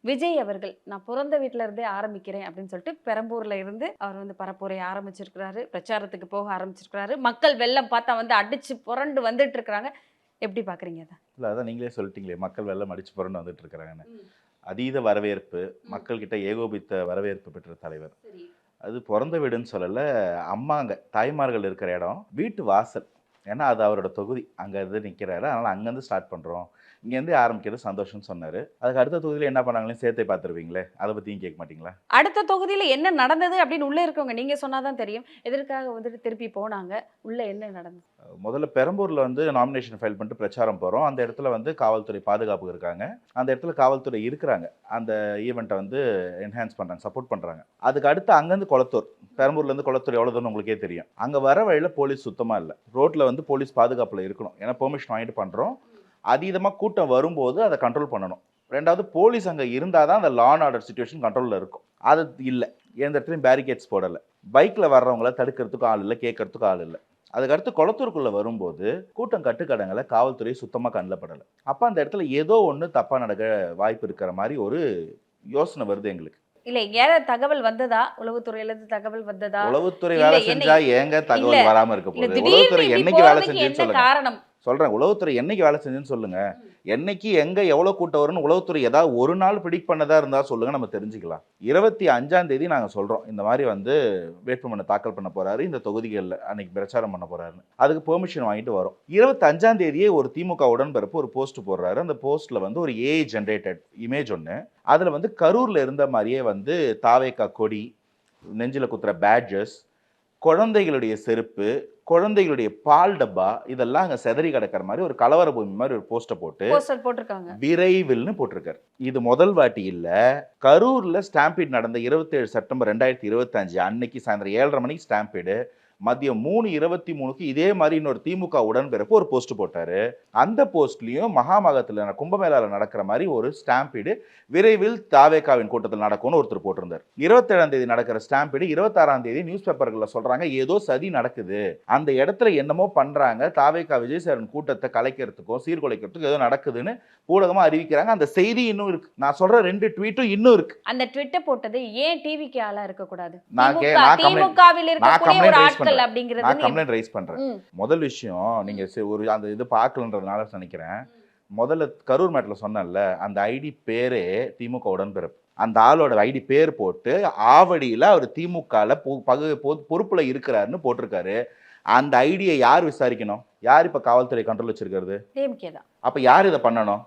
விஜய் அவர்கள் நான் பிறந்த வீட்டில இருந்தே ஆரம்பிக்கிறேன் அப்படின்னு சொல்லிட்டு பெரம்பூர்ல இருந்து அவர் பரப்புரை ஆரம்பிச்சிருக்கிறாரு. பிரச்சாரத்துக்கு போக ஆரம்பிச்சிருக்கிறாரு. மக்கள் வெள்ளம் பார்த்தா அடிச்சு புரண்டு வந்துட்டு இருக்காங்க. எப்படி பாக்குறீங்க அத? இல்ல அதான் நீங்களே சொல்லிட்டீங்களே, மக்கள் வெள்ளம் அடிச்சு புரண்டு வந்துட்டு இருக்கிறாங்கன்னு. அதீத வரவேற்பு, மக்கள் கிட்ட ஏகோபித்த வரவேற்பு பெற்ற தலைவர். அது பிறந்த வீடுன்னு சொல்லல, அம்மாங்க தாய்மார்கள் இருக்கிற இடம் வீட்டு வாசல். ஏன்னா அது அவரோட தொகுதி, அங்க இருந்து நிக்கிறாரு. அதனால அங்கேருந்து ஸ்டார்ட் பண்றோம், இங்கேருந்து ஆரம்பிக்கிறது சந்தோஷம்னு சொன்னாரு. அதுக்கு அடுத்த தொகுதியில் என்ன பண்ணாங்களே சேர்த்தே பார்த்துருவீங்களே, அதை பற்றியும் கேட்க மாட்டீங்களா? அடுத்த தொகுதியில் என்ன நடந்தது அப்படின்னு உள்ளே இருக்கவங்க நீங்கள் சொன்னாதான் தெரியும். எதற்காக திருப்பி போனாங்க, உள்ள என்ன நடந்தது? முதல்ல பெரம்பூரில் நாமினேஷன் ஃபைல் பண்ணிட்டு பிரச்சாரம் போகிறோம். அந்த இடத்துல காவல்துறை பாதுகாப்பு இருக்காங்க. அந்த இடத்துல காவல்துறை இருக்கிறாங்க. அந்த ஈவெண்ட்டை என்ஹான்ஸ் பண்ணுறாங்க, சப்போர்ட் பண்ணுறாங்க. அதுக்கு அடுத்து அங்கேருந்து கொளத்தூர், பெரம்பூர்லேருந்து கொளத்தூர் எவ்வளோ தூரம் உங்களுக்கே தெரியும். அங்கே வர வழியில் போலீஸ் சுத்தமாக இல்லை. ரோட்டில் போலீஸ் பாதுகாப்பில் இருக்கணும், ஏன்னா பெர்மிஷன் வாங்கிட்டு பண்ணுறோம். அதீதமாக கூட்டம் வரும்போது அதை கண்ட்ரோல் பண்ணணும். ரெண்டாவது போலீஸ் அங்கே இருந்தால் தான் அந்த லா அண்ட் ஆர்டர் சிச்சுவேஷன் கண்ட்ரோலில் இருக்கும். அது இல்லை, எந்த இடத்துலையும் பேரிகேட்ஸ் போடலை. பைக்கில் வர்றவங்கள தடுக்கிறதுக்கும் ஆள் இல்லை, கேட்கறதுக்கும் ஆள் இல்லை. அதுக்கடுத்து கொளத்தூருக்குள்ளே வரும்போது கூட்டம் கட்டுக்கடங்களை காவல்துறை சுத்தமாக கண்ணில் படலை. அப்போ அந்த இடத்துல ஏதோ ஒன்று தப்பாக நடக்க வாய்ப்பு இருக்கிற மாதிரி ஒரு யோசனை வருது எங்களுக்கு. இல்ல எங்கேயாவது தகவல் வந்ததா? உளவுத்துறையில இருந்து தகவல் வந்ததா? உளவுத்துறை வேலை செஞ்சா ஏங்க தகவல் வராம இருக்க போகுது? உளவுத்துறை என்னைக்கு வேலை செஞ்சுன்னு சொல்லுங்க. காரணம் சொல்றேன், உளவுத்துறை என்னைக்கு வேலை செஞ்சுன்னு சொல்லுங்க. என்னைக்கு எங்க எவ்வளவு கூட்டம் வரும்னு உளவுத்துறை ஏதாவது ஒரு நாள் பிடிக் பண்ணதா இருந்தா சொல்லுங்க, நம்ம தெரிஞ்சுக்கலாம். 25ஆம் தேதி நாங்க சொல்றோம், இந்த மாதிரி வேட்புமனு தாக்கல் பண்ண போறாரு, இந்த தொகுதிகளில் அன்னைக்கு பிரச்சாரம் பண்ண போறாருன்னு. அதுக்கு பெர்மிஷன் வாங்கிட்டு வரோம். 25ஆம் தேதியே ஒரு திமுக உடன்பிறப்பு ஒரு போஸ்ட் போடுறாரு. அந்த போஸ்ட்ல ஒரு ஏஐ ஜென்ரேட்டட் இமேஜ் ஒன்று. அதுல கரூர்ல இருந்த மாதிரியே தாவேக்கா கொடி, நெஞ்சில குத்துற பேட்ஜஸ், குழந்தைகளுடைய செருப்பு, குழந்தைகளுடைய பால் டப்பா, இதெல்லாம் அங்க செதறி கிடக்கிற மாதிரி ஒரு கலவர பூமி மாதிரி ஒரு போஸ்டர் போட்டிருக்காங்க. விரைவில்னு போட்டிருக்காரு. இது முதல் வாட்டி இல்ல. கரூர்ல ஸ்டாம்பீட் நடந்த 27 செப்டம்பர் 2025 அன்னைக்கு சாயந்தரம் 7:30 மணிக்கு ஸ்டாம்பீடு. மதியம் 3:23க்கு இதே மாதிரி இன்னொரு திமுக உடன்பிறப்பு ஒரு போஸ்ட் போட்டாரு. அந்த போஸ்ட்லயும் மகாமகத்துல கும்பமேளால நடக்கிற மாதிரி ஒரு ஸ்டாம்பீடு விரைவில் தாவேகாவின் கூட்டத்தில் நடக்கும்னு ஒருத்தர் போட்டிருந்தார். 27ஆம் தேதி நடக்கிற ஸ்டாம்பீடு 26ஆம் தேதி நியூஸ் பேப்பர்கள்ல சொல்றாங்க ஏதோ சதி நடக்குது, அந்த இடத்துல என்னமோ பண்றாங்க, தாவேகா விஜயசேகரன் கூட்டத்தை கலைக்கிறதுக்கும் சீர்குலைக்கிறதுக்கும் ஏதோ நடக்குதுன்னு ஊடகமா அறிவிக்கிறாங்க. அந்த செய்தி இன்னும் இருக்கு. நான் சொல்ற 2 ட்வீட்டும் இன்னும் இருக்கு. அந்த ட்வீட்டை போட்டது ஏன் டிவிக்கு ஆளா இருக்க கூடாது? நான் கம்ப்ளைண்ட் ரைஸ் பண்றேன். முதல் விஷயம், நீங்க ஒரு அந்த இது பார்க்கலன்றதுனால நினைக்கிறேன். முதல்ல கரூர் மேட்ல சொன்னேன்ல, அந்த ஐடி பேரே திமுக உடன்பிறப்பு. அந்த ஆளோட ஐடி பேர் போட்டு ஆவடியில அவர் திமுகல பொறுப்புல இருக்கிறாருன்னு போட்டிருக்காரு. அந்த ஐடியை யார் விசாரிக்கணும்? யார் இப்ப காவல்துறை கண்ட்ரோல் வச்சிருக்கிறது? அப்ப யார் இதை பண்ணணும்?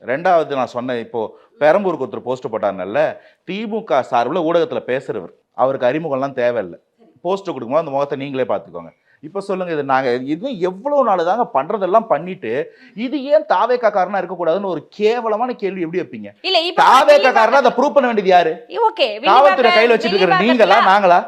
ரெண்டாவது நான் சொன்னேன், இப்போ பெரம்பூருக்கு ஒருத்தர் போஸ்ட் போட்டாருல்ல, திமுக சார்பில் ஊடகத்துல பேசுறவர், அவருக்கு அறிமுகம்லாம் தேவையில்லை. போஸ்ட் கொடுக்கும்போது அந்த முகத்தை நீங்களே பார்த்துக்கோங்க. இப்போ சொல்லுங்க, இது நாங்கள் இது எவ்வளோ நாள் தாங்க பண்றதெல்லாம் பண்ணிட்டு இது ஏன் தாவேகா காரனா இருக்கக்கூடாதுன்னு ஒரு கேவலமான கேள்வி எப்படி வைப்பீங்க? தாவேகா காரனா அதை ப்ரூவ் பண்ண வேண்டியது யாரு? காவல்துறை கையில் வச்சுட்டு இருக்கிற நீங்களா நாங்களா?